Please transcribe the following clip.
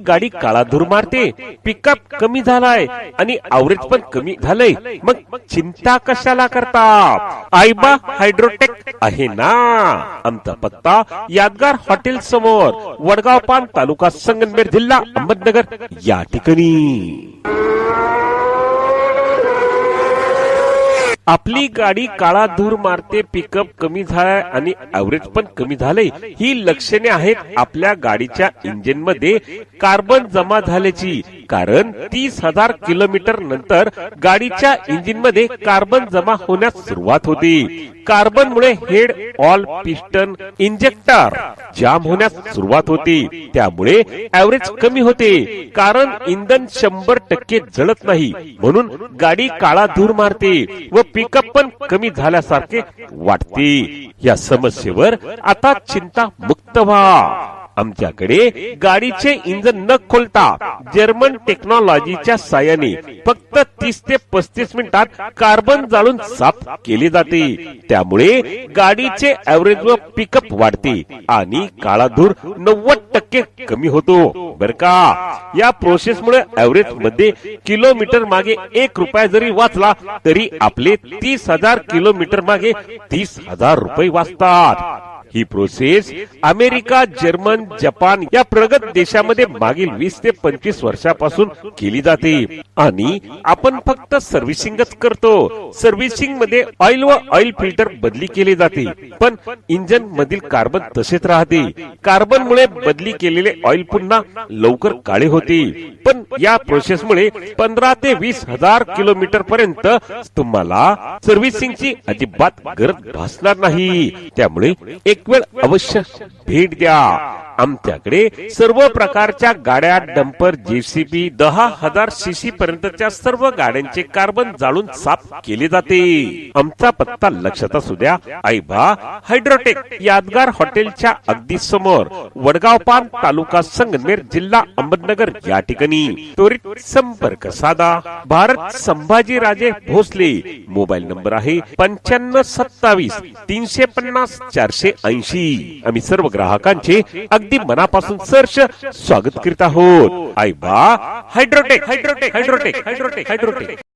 गाडी काळा धूर मारते, पिकअप कमी झालाय आणि ॲव्हरेज पण कमी झालंय, मग चिंता कशाला करता? आयबा हायड्रोटेक आहे ना. आमचा पत्ता यादगार हॉटेल समोर, वडगाव पान, तालुका संगमनेर, जिल्हा अहमदनगर या ठिकाणी. आपली गाडी काळा धूर मारते, पिकअप कमी झालाय आणि ॲव्हरेज पण कमी झाले, ही लक्षणे आहेत आपल्या गाडीच्या इंजिन मध्ये कार्बन जमा झाल्याची. कारण 30,000 किलोमीटर नंतर गाडीच्या इंजिन मध्ये कार्बन जमा होण्यास सुरुवात होते. कार्बन मुळे हेड, ऑल, पिस्टन, इंजेक्टर जाम होण्यास सुरुवात होते. त्यामुळे ॲव्हरेज कमी होते. कारण इंधन 100% जळत नाही, म्हणून गाडी काळा धूर मारते व पिकअप पण कमी झाल्यासारखे वाटते. या समस्येवर आता चिंता मुक्त व्हा. आमच्याकडे गाडीचे इंजन न खोलता जर्मन टेक्नॉलॉजीच्या साहाय्याने फक्त 30 ते 35 मिनिटात कार्बन जाळून साफ केले जाते. त्यामुळे गाडीचे ॲव्हरेज व पिकअप वाढते आणि काळा धूर 90% कमी होतो. बर का, या प्रोसेसमुळे ॲव्हरेज मध्ये किलोमीटर मागे 1 रुपया जरी वाचला तरी आपले 30,000 किलोमीटर मागे 30,000 रुपये वाचतात. ही प्रोसेस अमेरिका, जर्मन, जपान या प्रगत देशामध्ये मागील 20 ते 25 वर्षापासून केली जाते आणि आपण फक्त सर्व्हिसिंगच करतो. सर्व्हिसिंग मध्ये ऑइल व ऑइल फिल्टर बदली केले जाते, पण इंजिन मधील कार्बन तसेच राहते. कार्बन मुळे बदली केलेले ऑइल पुन्हा लवकर काळे होते. पण या प्रोसेसमुळे 15 ते 20,000 किलोमीटर पर्यंत तुम्हाला सर्व्हिसिंगची अजिबात गरज भासणार नाही. त्यामुळे एक वेळ अवश्य भेट द्या. आमच्याकडे सर्व प्रकारच्या गाड्या, डंपर, जेसीबी, 10,000 सीसी पर्यंतच्या सर्व गाड्यांचे कार्बन जाळून साफ केले जाते. आमचा पत्ता लक्षात असू द्या. आयबा हायड्रोटेक, यादगार हॉटेलच्या अगदी समोर, वडगाव पान, तालुका संगमनेर, जिल्हा अहमदनगर या ठिकाणी. त्वरित संपर्क साधा. भारत संभाजीराजे भोसले. मोबाईल नंबर आहे 9527 350 480. आम्ही सर्व ग्राहकांचे अगदी मनापासून सहर्ष स्वागत करीत आहोत. आयबा हायड्रोटेक, हायड्रोटेक, हायड्रोटेक, हायड्रोटेक, हायड्रोटेक.